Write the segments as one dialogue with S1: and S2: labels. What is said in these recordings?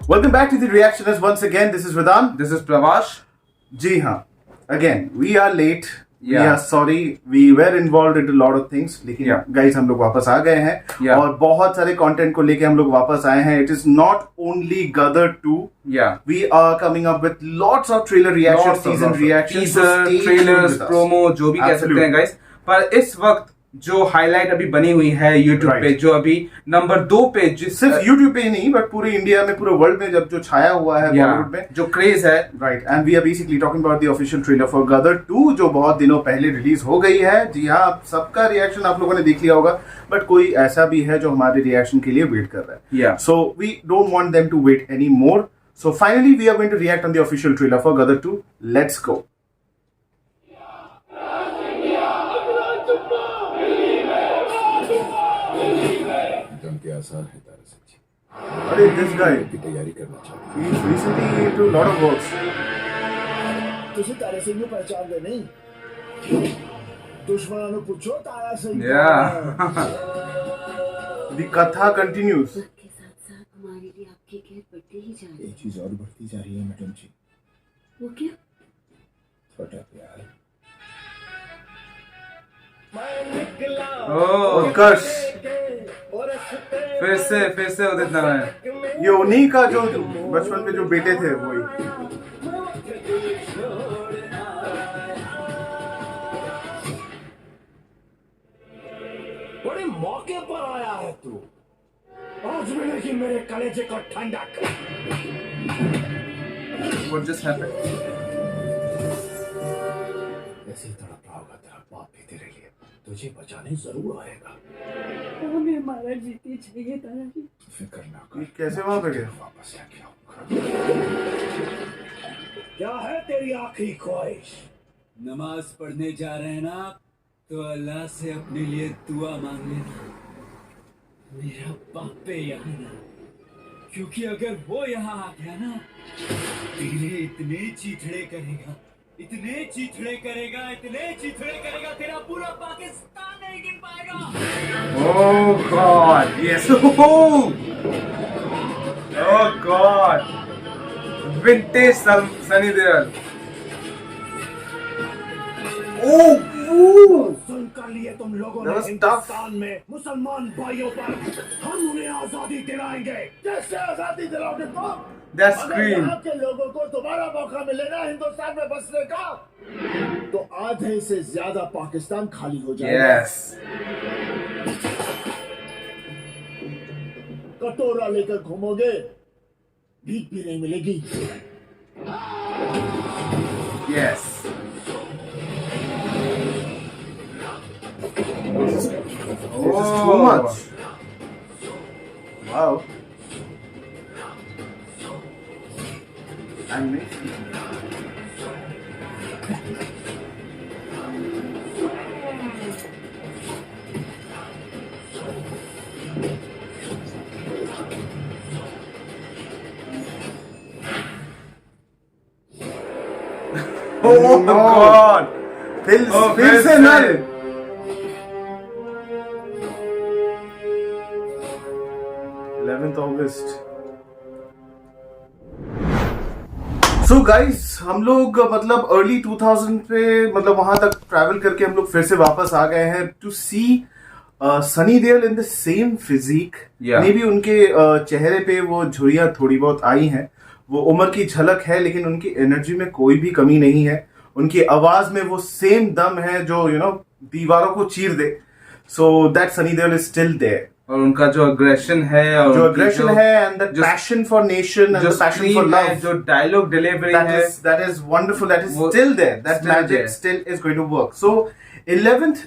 S1: Welcome back to the reactionist once again. This is Vedant.
S2: This is Pravash.
S1: जी हाँ, again we are late. We
S2: Yeah.
S1: are sorry. We were involved into a lot of things. लेकिन
S2: Yeah.
S1: guys हम लोग वापस आ गए हैं
S2: Yeah.
S1: और बहुत सारे कंटेंट को लेके हम लोग वापस आए हैं. It is not only Gadar 2.
S2: Yeah.
S1: We are coming up with lots of trailer reactions, season reactions, so
S2: teaser,
S1: stay tuned
S2: trailers,
S1: with us.
S2: Promo जो भी कह सकते हैं गाइस. पर इस वक्त जो हाईलाइट अभी बनी हुई है YouTube
S1: Right.
S2: पे, जो अभी नंबर 2 पे जिस
S1: सिर्फ YouTube पे ही नहीं बट पूरे इंडिया में, पूरे वर्ल्ड में जब जो छाया हुआ है बॉलीवुड में,
S2: जो क्रेज है,
S1: right. And we are basically talking about the official trailer for Gadar 2 जो बहुत दिनों पहले रिलीज हो गई है. जी हाँ, सबका रिएक्शन आप लोगों ने देख लिया होगा बट कोई ऐसा भी है जो हमारे रिएक्शन के लिए वेट कर रहा है.
S2: Yeah.
S1: So we don't want them to wait any more. So finally we are going to react on the official trailer for Gadar 2. Let's go.
S3: दम के आसार है तारा सच्ची
S1: अरे दिस गाय
S3: की तैयारी करना चाहती
S1: he is recently into lot of works.
S4: तुझे तारे सिंह को पहचान दे नहीं दुश्मनों ने पूछो तारा सिंह
S1: द कथा कंटिन्यूज.
S5: के साथ साथ हमारे लिए आपकी केयर बढ़ती ही जा रही
S4: एक चीज और बढ़ती जा रही है मैडम जी,
S5: है. वो क्या?
S4: छोटा प्यार.
S1: उत्कर्ष
S2: फिर से उदित नारायण.
S1: ये उन्हीं का जो बचपन में जो बेटे थे वही.
S4: बड़े मौके पर आया है तू. आज मिलेगी मेरे कलेजे को ठंडक.
S2: What just happened?
S4: ऐसे ही तड़प रहा होगा तेरा बाप भी तेरे लिए. तुझे बचाने जरूर आएगा.
S5: हमें हमारा जीती चाहिए तारा जी.
S4: फिक्र ना
S1: ये
S4: कर.
S1: कैसे वहां पे गए?
S4: वापस लेके आऊंगा. क्या है तेरी आखिरी ख्वाहिश?
S6: नमाज पढ़ने जा रहे हैं ना, तो अल्लाह से अपने लिए दुआ मांग लेना. मेरा बाप यहाँ ना, क्योंकि अगर वो यहाँ आ गया ना, तेरे इतने चीथड़े करेगा, इतने चीथड़े करेगा, इतने चीथड़े करेगा, तेरा पूरा पाकिस्तान नहीं गिन पाएगा.
S2: Oh God, yes. Oh God. Vintage Sunny Deol.
S4: सुनकर लिए तुम लोगों
S1: That
S4: ने
S1: was
S4: हिंदुस्तान में मुसलमान भाइयों पर हम उन्हें आजादी दिलाएंगे. कैसे आजादी दिलाओगे तुम?
S2: That
S4: अगर
S2: scream.
S4: यहाँ के लोगों को दोबारा मौका मिलेगा हिंदुस्तान में बसने का, तो आधे से ज्यादा पाकिस्तान खाली हो जाएगा.
S2: Yes.
S4: कटोरा लेकर घूमोगे, भीख भी नहीं मिलेगी.
S2: Yes.
S1: This is too much. Wow. Animation.
S2: Oh God.
S1: फिर से नल. August. So guys, हम लोग मतलब अर्ली 2000 पे मतलब वहां तक ट्रैवल करके हम लोग फिर से वापस आ गए हैं to see Sunny Deol in the same physique. Maybe उनके चेहरे पे वो झुर्रियां थोड़ी बहुत आई हैं, वो उम्र की झलक है, लेकिन उनकी एनर्जी में कोई भी कमी नहीं है. उनकी आवाज में वो सेम दम है जो दीवारों को चीर दे. So that Sunny Deol is still there.
S2: और उनका जो अग्रेशन है, और
S1: जो अग्रेशन है and the passion for nation and the passion for love,
S2: जो डायलॉग डिलीवरी है,
S1: that is wonderful. That is still there. That magic still is going to work. So 11th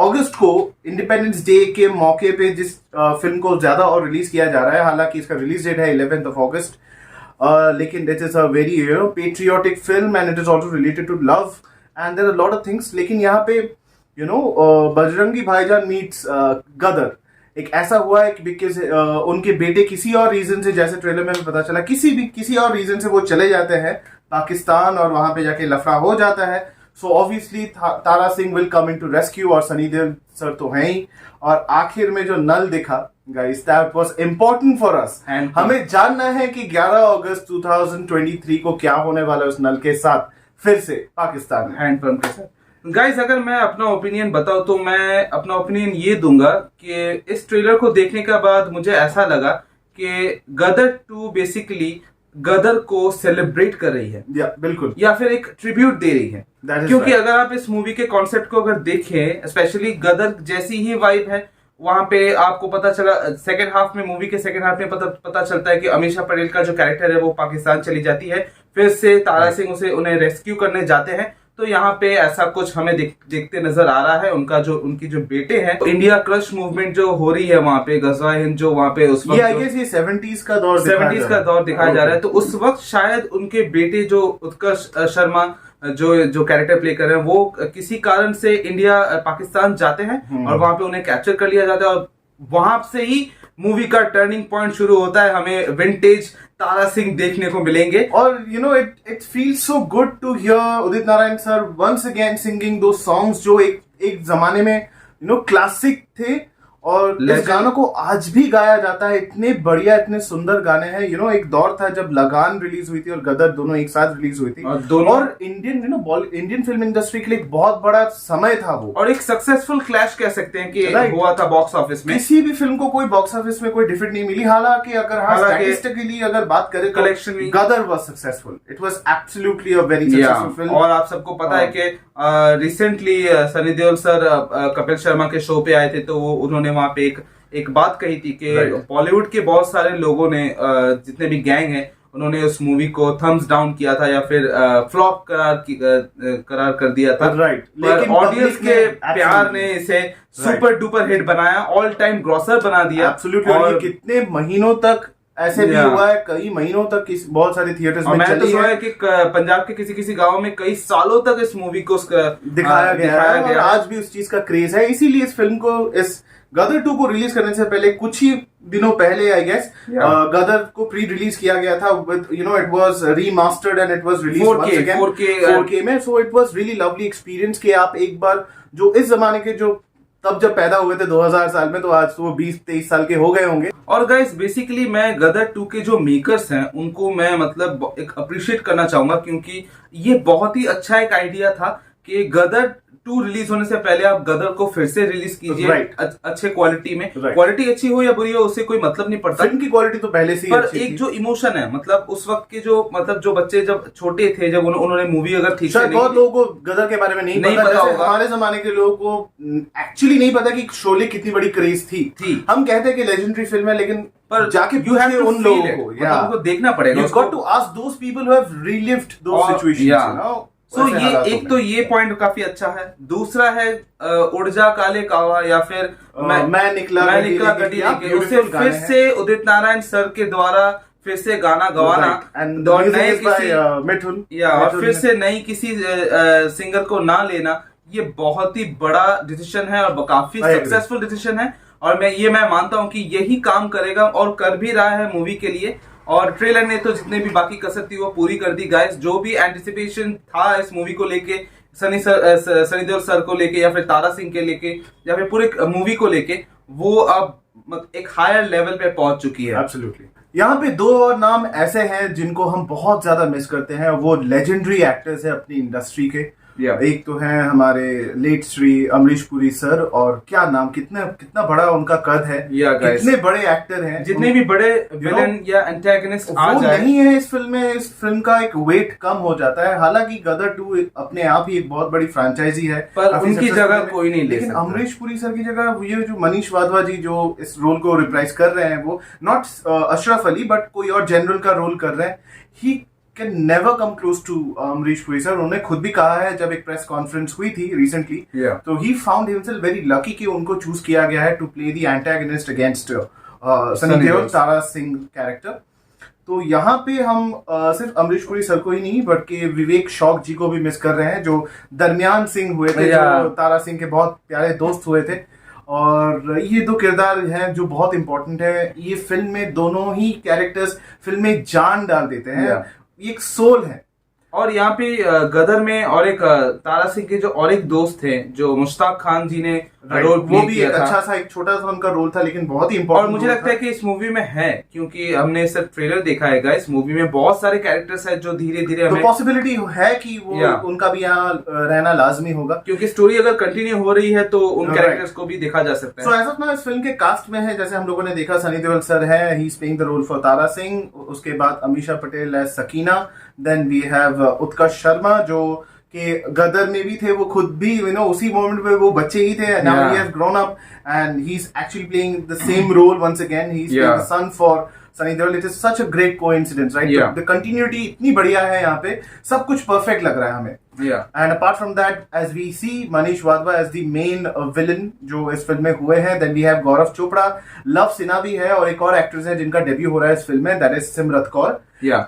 S1: अगस्त को इंडिपेंडेंस डे के मौके पे जिस film को ज्यादा और रिलीज किया जा रहा है, हालांकि इसका रिलीज डेट है 11th of August, लेकिन it is a very patriotic film and it is also related to love and there are a lot of things. लेकिन यहाँ पे बजरंगी भाईजान meets गदर एक ऐसा हुआ है कि बिकॉज उनके बेटे किसी और रीजन से, जैसे ट्रेलर में पता चला, किसी और रीजन से वो चले जाते हैं पाकिस्तान और वहां पे जाके लफड़ा हो जाता है. So obviously Tara Singh will come in to rescue, और सनी देओल सर तो हैं ही। और आखिर में जो नल दिखा guys, that was important for us. हमें जानना है कि 11 अगस्त 2023 को क्या होने वाला है उस नल के साथ फिर से पाकिस्तान में
S2: हैंडपंप के साथ। गाइस अगर मैं अपना ओपिनियन बताऊं तो मैं अपना ओपिनियन ये दूंगा कि इस ट्रेलर को देखने के बाद मुझे ऐसा लगा कि गदर 2 बेसिकली गदर को सेलिब्रेट कर रही है,
S1: बिल्कुल,
S2: या फिर एक ट्रिब्यूट दे रही है। क्योंकि
S1: right.
S2: अगर आप इस मूवी के कॉन्सेप्ट को अगर देखें, स्पेशली गदर जैसी ही वाइब है वहां पे। आपको पता चला सेकंड हाफ में, मूवी के सेकंड हाफ में पता चलता है कि अमीषा पटेल का जो कैरेक्टर है वो पाकिस्तान चली जाती है, फिर से तारा सिंह उन्हें रेस्क्यू करने जाते हैं। तो यहाँ पे ऐसा कुछ हमें देखते नजर आ रहा है। उनकी जो बेटे हैं, तो इंडिया क्रश मूवमेंट जो हो रही है वहाँ पे, गजवा हिंद जो वहाँ पे उस वक्त,
S1: ये 70s का दौर
S2: दिखाया जा रहा है। तो उस वक्त शायद उनके बेटे जो उत्कर्ष शर्मा जो कैरेक्टर प्ले कर रहे हैं, वो किसी कारण से इंडिया पाकिस्तान जाते हैं और वहां पे उन्हें कैप्चर कर लिया जाता है, और वहां से ही मूवी का टर्निंग पॉइंट शुरू होता है। हमें विंटेज तारा सिंह देखने को मिलेंगे।
S1: और you know it feels so good to hear Udit Narayan sir once again singing दो सॉन्ग्स जो एक जमाने में क्लासिक थे, और इस गानों को आज भी गाया जाता है। इतने बढ़िया, इतने सुंदर गाने हैं। एक दौर था जब लगान रिलीज हुई थी और गदर दोनों एक साथ रिलीज हुई थी, और इंडियन फिल्म इंडस्ट्री के लिए एक बहुत बड़ा समय था वो,
S2: और एक सक्सेसफुल क्लैश कह सकते हैं कि हुआ था बॉक्स ऑफिस में।
S1: किसी भी फिल्म को कोई बॉक्स ऑफिस में कोई डिफिट नहीं मिली। हालांकि स्टैटिस्टिकली अगर बात करें तो
S2: collection,
S1: Gadar was successful. It was absolutely a very successful film.
S2: और आप सबको पता है कि रिसेंटली सनी देओल सर कपिल शर्मा के शो पे आए थे, तो उन्होंने वहां पे एक बात कही थी कि बॉलीवुड के बहुत सारे लोगों ने, जितने भी गैंग हैं, उन्होंने उस मूवी को थम्स डाउन किया था या फिर फ्लॉप करार कर दिया था। लेकिन ऑडियंस के प्यार ने इसे सुपर डुपर हिट बनाया, ऑल टाइम ग्रॉसर बना दिया।
S1: एब्सोल्युटली। और कितने महीनों तक ऐसे भी हुआ है, कई महीनों तक बहुत सारे थिएटर्स में
S2: मैंने तो सुना है कि पंजाब के किसी गांव में कई सालों तक इस मूवी को
S1: दिखाया गया है। आज भी उस चीज का क्रेज है। इसीलिए इस फिल्म को, इस गदर 2 को रिलीज करने से पहले, कुछ ही दिनों पहले आई गेस, गदर को प्री रिलीज किया गया था with it was remastered and it was released 4K में। So it was really lovely experience कि आप एक बार, जो इस जमाने के जो तब जब पैदा हुए थे 2000 साल में, तो आज तो वो 20-23 साल के हो गए होंगे।
S2: और गाइस बेसिकली मैं गदर 2 के जो मेकर्स हैं उनको मैं मतलब एक अप्रिशिएट करना चाहूंगा, क्योंकि ये बहुत ही अच्छा एक आइडिया था कि गदर 2 रिलीज होने से पहले आप गदर को फिर से रिलीज कीजिए अच्छे क्वालिटी में। क्वालिटी अच्छी हो या बुरी हो उससे कोई मतलब नहीं पड़ता,
S1: फिल्म की क्वालिटी तो पहले से ही
S2: पर एक जो इमोशन है, मतलब उस वक्त के जो बच्चे जब छोटे थे, जब उन्होंने मूवी अगर ठीक से,
S1: बहुत लोगों को गदर के बारे में नहीं पता होगा। हमारे जमाने के लोगों को एक्चुअली नहीं पता कि शोले कितनी बड़ी क्रेज थी। हम कहते हैं कि लेजेंडरी फिल्म है, लेकिन
S2: पर
S1: जाके
S2: यू हैव
S1: उन लोगों को
S2: उनको देखना पड़ेगा।
S1: You've got to ask those people who have relived those situations,
S2: तो ये पॉइंट काफी अच्छा है। दूसरा है उड़ जा काले कावा, या फिर
S1: मैं निकला
S2: गड्डी लेके, उससे फिर से उदित नारायण सर के द्वारा फिर से गाना गवाना,
S1: मिथुन,
S2: और फिर से नई किसी सिंगर को ना लेना, ये बहुत ही बड़ा डिसीजन है और काफी सक्सेसफुल डिसीजन है। और मैं मानता हूं कि यही काम करेगा और कर भी रहा है मूवी के लिए। और ट्रेलर ने तो जितने भी बाकी कसर थी वो पूरी कर दी गाइस। जो भी एंटिसिपेशन था इस मूवी को लेके, सनी देओल सर को लेके, या फिर तारा सिंह के लेके, या फिर पूरे मूवी को लेके, वो अब एक हायर लेवल पे पहुंच चुकी है।
S1: एब्सोल्युटली। यहाँ पे 2 और नाम ऐसे हैं जिनको हम बहुत ज्यादा मिस करते हैं। वो लेजेंडरी एक्टर्स हैं अपनी इंडस्ट्री के। एक तो है हमारे लेट श्री अमरीश पुरी सर, और क्या नाम, कितना बड़ा उनका कद है। कितने बड़े एक्टर हैं,
S2: जितने भी बड़े विलेन या एंटागनिस्ट आ जाए,
S1: नहीं है इस फिल्म में। इस फिल्म का एक वेट कम हो जाता है। हालांकि गदर 2 अपने आप ही एक बहुत बड़ी फ्रेंचाइजी है,
S2: पर उनकी जगह कोई नहीं ले सकता।
S1: लेकिन अमरीश पुरी सर की जगह ये जो मनीष वाधवा जी जो इस रोल को रिप्राइज कर रहे हैं, वो नॉट अशरफ अली बट कोई और जनरल का रोल कर रहे हैं। ही can never come close to Amrish Puri sir. उन्होंने खुद भी कहा है जब एक प्रेस कॉन्फ्रेंस हुई थी रिसेंटली, तो he found himself very lucky कि उनको चूज किया गया है to play the antagonist against Sunny Deol Tara Singh character. तो यहाँ पे हम सिर्फ अमरीश पुरी सर को ही नहीं बल्कि विवेक शौक जी को भी मिस कर रहे हैं, जो दरमियान सिंह हुए थे, जो तारा सिंह के बहुत प्यारे दोस्त हुए थे। और ये 2 किरदार हैं जो बहुत इंपॉर्टेंट है। ये फिल्म में दोनों ही कैरेक्टर्स फिल्म में जान डाल देते हैं। एक सोल है।
S2: और यहाँ पे गदर में और एक तारा सिंह के जो और एक दोस्त थे जो मुश्ताक खान जी ने रोल
S1: वो भी एक अच्छा सा एक छोटा सा उनका रोल था लेकिन बहुत ही
S2: और
S1: इंपॉर्टेंट।
S2: मुझे लगता है कि इस मूवी में है, क्योंकि हमने सिर्फ ट्रेलर देखा है गाइस, मूवी में बहुत सारे कैरेक्टर्स हैं जो धीरे धीरे
S1: तो
S2: हमें
S1: पॉसिबिलिटी है कि वो उनका भी यहाँ रहना लाजमी होगा,
S2: क्योंकि स्टोरी अगर कंटिन्यू हो रही है तो उन कैरेक्टर्स को भी देखा जा सकता है।
S1: सो एज ऑफ नाउ इस फिल्म के कास्ट में है, जैसे हम लोगों ने देखा सनी देओल सर है, he is playing the role for Tara Singh, उसके बाद Ameesha Patel as Sakeena, then we have Utkarsh Sharma जो कि गदर में भी थे, वो खुद भी उसी मोमेंट में वो बच्चे ही थे, now he has grown up and he is actually playing the same role once again, he is playing the son for Sunny Deol. It is such a great coincidence, right? The continuity इतनी बढ़िया है यहाँ पे, सब कुछ परफेक्ट लग रहा है हमें। And apart from that, as we see Manish Wadhwa as the main villain जो इस फिल्म में हुए हैं, then we have Gaurav Chopra, Luv Sinha भी है और एक और एक्ट्रेस है जिनका डेब्यू हो रहा है इस फिल्म में, दैट इज सिमरत कौर।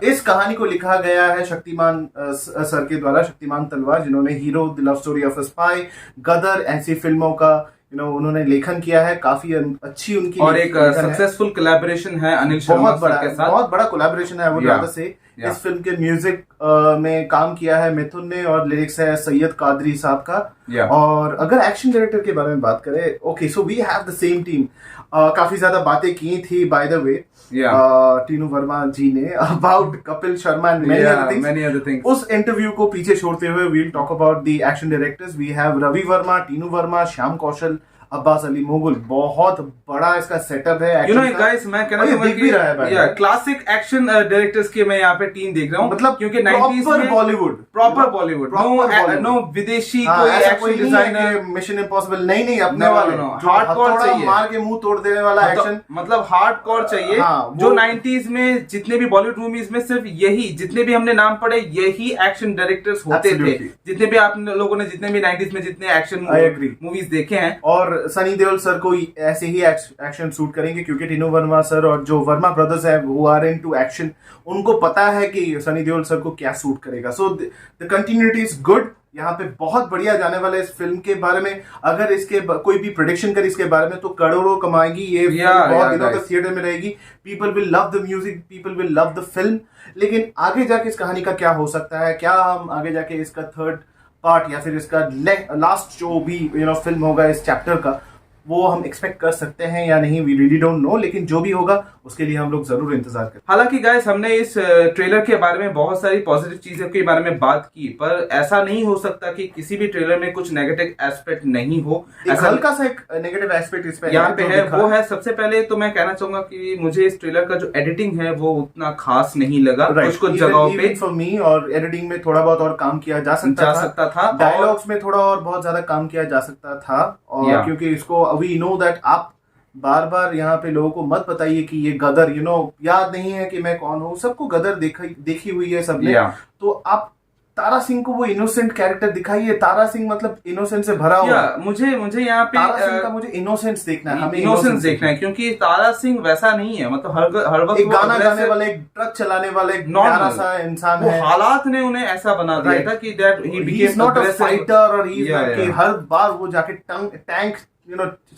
S1: इस कहानी को लिखा गया है शक्तिमान सर के द्वारा, शक्तिमान तलवार, जिन्होंने Hero, the Love Story of a Spy, Gadar, ऐसी फिल्मों का उन्होंने लेखन किया है, काफी अच्छी उनकी
S2: और एक सक्सेसफुल कोलैबोरेशन है अनिल शर्मा सर के साथ,
S1: बहुत बड़ा कोलैबोरेशन है वो ज्यादा से। इस फिल्म के म्यूजिक में काम किया है मिथुन ने और लिरिक्स है सैयद कादरी साहब का। और अगर एक्शन डायरेक्टर के बारे में बात करें, okay so we have the same team, काफी ज्यादा बातें की थी by the way Tinu Verma ji ने about Kapil Sharma and many other things. उस इंटरव्यू को पीछे छोड़ते हुए we'll talk about the action directors. We have Ravi Verma, Tinu Verma, Shyam Kaushal, Abbas Ali Mughal. बहुत बड़ा इसका सेटअप है।
S2: गाइस मैं कहना चाहूंगा कि क्लासिक एक्शन डायरेक्टर्स के मैं यहाँ पे टीम देख रहा हूँ,
S1: मतलब
S2: क्योंकि 90s में
S1: बॉलीवुड,
S2: प्रॉपर बॉलीवुड, नो विदेशी कोई एक्शन डिजाइनर,
S1: मिशन इम्पॉसिबल नहीं अपने वाले,
S2: हार्डकोर चाहिए,
S1: मार के मुंह तोड़ देने वाला एक्शन,
S2: मतलब हार्डकोर चाहिए। जो 90s में जितने भी बॉलीवुड मूवीज में सिर्फ यही, जितने भी हमने नाम पढ़े, यही एक्शन डायरेक्टर्स होते थे। जितने भी आप लोगों ने जितने भी 90s में जितने एक्शन मूवीज देखे हैं, और
S1: सनी देओल सर को ऐसे ही एक्शन सूट करेंगे क्योंकि टीनू वर्मा सर और जो वर्मा ब्रदर्स है वो आर इनटू एक्शन, उनको पता है कि सनी देओल सर को क्या सूट करेगा। So the continuity is good. यहाँ पे बहुत बढ़िया जाने वाला है इस फिल्म के बारे में। अगर इसके कोई भी प्रेडिक्शन करे इसके बारे में तो करोड़ों कमाएगी ये बहुत दिनों तक थिएटर में रहेगी। People will love the music, people will love the film. लेकिन आगे जाके इस कहानी का क्या हो सकता है, क्या हम आगे जाके इसका थर्ड पार्ट या फिर इसका लास्ट जो भी फिल्म होगा इस चैप्टर का, वो हम एक्सपेक्ट कर सकते हैं या नहीं, वी रियली डोंट नो। लेकिन जो भी होगा उसके लिए हम लोग जरूर इंतजार करें।
S2: हालांकि गाइस हमने इस ट्रेलर के बारे में बहुत सारी पॉजिटिव चीजों के बारे में बात की, पर ऐसा नहीं हो सकता कि किसी भी ट्रेलर में कुछ नेगेटिव एस्पेक्ट नहीं हो।
S1: ऐसा हल्का सा एक नेगेटिव एस्पेक्ट इस पे
S2: यहाँ पे है, वो है सबसे पहले तो मैं कहना चाहूंगा कि मुझे इस ट्रेलर का जो एडिटिंग है वो उतना खास नहीं लगा। कुछ जगहों पे
S1: फॉर मी, और एडिटिंग में थोड़ा बहुत और काम किया जा सकता था। डायलॉग्स में थोड़ा और बहुत ज्यादा काम किया जा सकता था। और क्योंकि इसको वी नो दैट आप बार बार यहाँ पे लोगों को मत बताइए कि ये गदर याद नहीं है कि मैं कौन हूँ। सबको गदर देखी हुई है सबने। तो आप तारा सिंह को वो इनोसेंट कैरेक्टर दिखाइए। तारा सिंह मतलब इनोसेंस से भरा हुआ।
S2: मुझे यहाँ पे
S1: तारा सिंह का मुझे इनोसेंस देखना है, हमें
S2: इनोसेंस देखना है, क्योंकि तारा सिंह वैसा नहीं है। मतलब हर वक्त
S1: एक गाना गाने वाला, एक ट्रक चलाने वाला, एक प्यारा सा इंसान है।
S2: हालात ने उन्हें ऐसा बना दिया था कि that he became
S1: not a fighter, और ही इज हर बार वो जाके टैंक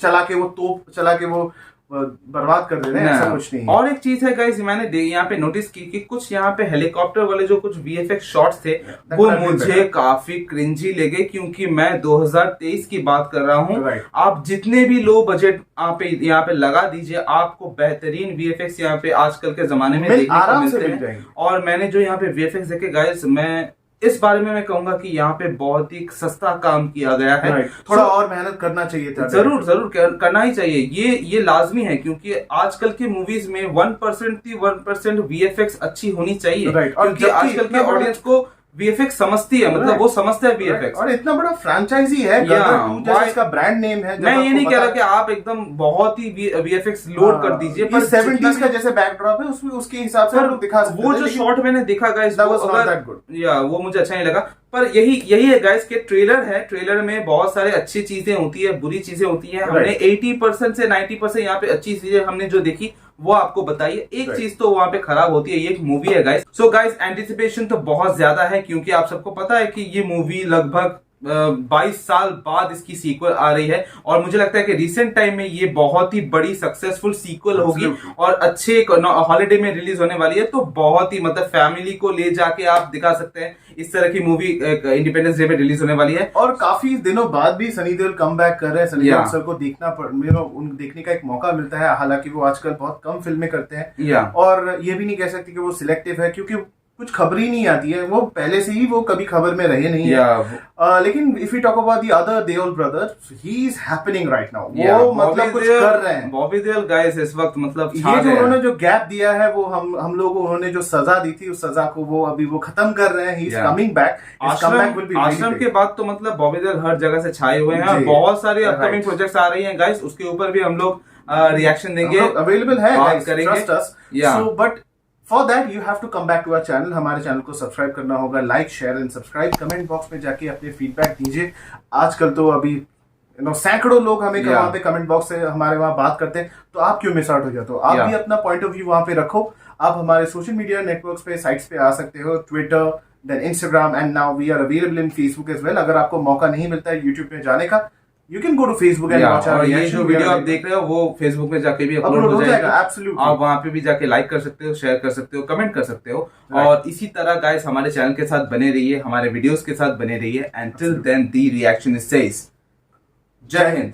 S1: चला के, वो तोप चला के वो बर्बाद कर देते हैं। ऐसा कुछ नहीं है।
S2: और एक चीज है गाइस, मैंने यहाँ पे नोटिस की कि कुछ यहाँ पे हेलीकॉप्टर वाले जो कुछ वीएफएक्स शॉट्स थे वो मुझे काफी क्रिंजी लगे, क्योंकि मैं 2023 की बात कर रहा हूँ। आप जितने भी लो बजट आप यहाँ पे लगा दीजिए, आपको बेहतरीन वीएफएक्स यहाँ पे आजकल के जमाने में देखने को मिलते हैं। और मैंने जो यहाँ पे वीएफएक्स देखे गाइस, मैं इस बारे में मैं कहूंगा कि यहाँ पे बहुत ही सस्ता काम किया गया है।
S1: थोड़ा और मेहनत करना चाहिए था।
S2: जरूर करना ही चाहिए। ये लाजमी है, क्योंकि आजकल के मूवीज में 1% वीएफएक्स अच्छी होनी चाहिए। क्योंकि आजकल के ऑडियंस को वीएफएक्स समझती है, मतलब वो समझता है वीएफएक्स।
S1: और इतना बड़ा फ्रेंचाइजी है, गदर 2 इसका ब्रांड नेम है।
S2: मैं ये नहीं कह रहा कि आप एकदम बहुत ही वीएफएक्स लोड कर दीजिए,
S1: पर 70s का जैसे बैकड्रॉप है उसमें उसके हिसाब से लोग दिखा सकते हैं।
S2: वो जो शॉट मैंने देखा गाइस, वो मुझे अच्छा नहीं लगा। पर यही है गाइस कि ट्रेलर है, ट्रेलर में बहुत सारे अच्छी चीजें होती है, बुरी चीजें होती है। हमने 80% से 90% यहाँ पे अच्छी चीजें हमने जो देखी वो आपको बताइए। एक चीज तो वहां पे खराब होती है, ये एक मूवी है गाइस। सो गाइस एंटिसिपेशन तो बहुत ज्यादा है, क्योंकि आप सबको पता है कि ये मूवी लगभग 22 साल बाद इसकी सीक्वल आ रही है और मुझे लगता है कि रिसेंट टाइम में ये बहुत ही बड़ी सक्सेसफुल सीक्वल होगी और अच्छे हॉलिडे में रिलीज होने वाली है। तो बहुत ही मतलब फैमिली को ले जाके आप दिखा सकते हैं, इस तरह की मूवी इंडिपेंडेंस डे में रिलीज होने वाली है।
S1: और काफी दिनों बाद भी सनी देओल कम बैक कर रहे हैं। सनी देओल सर को देखने का एक मौका मिलता है, हालांकि वो आजकल बहुत कम फिल्में करते हैं और ये भी नहीं कह सकते कि वो सिलेक्टिव है क्योंकि कुछ खबर ही नहीं आती है, वो पहले से ही वो कभी खबर में रहे नहीं है। लेकिन if you talk about the other Deol brothers, he is happening right now. वो मतलब कुछ कर रहे हैं।
S2: बॉबी देओल गाइस इस वक्त मतलब
S1: ये जो उन्होंने जो गैप दिया है वो हम लोगों को उन्होंने जो सजा दी थी उस सजा को वो अभी वो खत्म कर रहे हैं। He is coming back.
S2: आश्रम के बाद तो मतलब बॉबी देओल हर जगह से छाए हुए हैं और बहुत सारे अपकमिंग प्रोजेक्ट्स आ रही हैं गाइस, उसके ऊपर भी हम लोग रिएक्शन देंगे,
S1: अवेलेबल है,
S2: बात करेंगे।
S1: So but for that you have to come back to our channel. हमारे चैनल को सब्सक्राइब करना होगा, like share and subscribe. Comment box में जाके अपने फीडबैक दीजिए। आजकल तो अभी सैकड़ों लोग हमें वहां पे कमेंट बॉक्स से हमारे वहां बात करते हैं, तो आप क्यों मिस आउट हो जाते हो? आप भी अपना पॉइंट ऑफ व्यू वहां पे रखो। आप हमारे सोशल मीडिया नेटवर्क्स पे, साइट्स पे आ सकते हो, Twitter, then Instagram and now we are available in Facebook as well. अगर आपको मौका नहीं मिलता है यूट्यूब पे जाने का, you can go to Facebook and watch our
S2: ये जो वीडियो आप देख रहे हो वो फेसबुक में जाके भी अपलोड हो जाएगा।
S1: Absolutely.
S2: आप वहां पे भी जाके लाइक कर सकते हो, शेयर कर सकते हो, कमेंट कर सकते हो और इसी तरह गाइस हमारे चैनल के साथ बने रहिए, हमारे वीडियोस के साथ बने रहिए। And till then the reaction is says Jai Hind.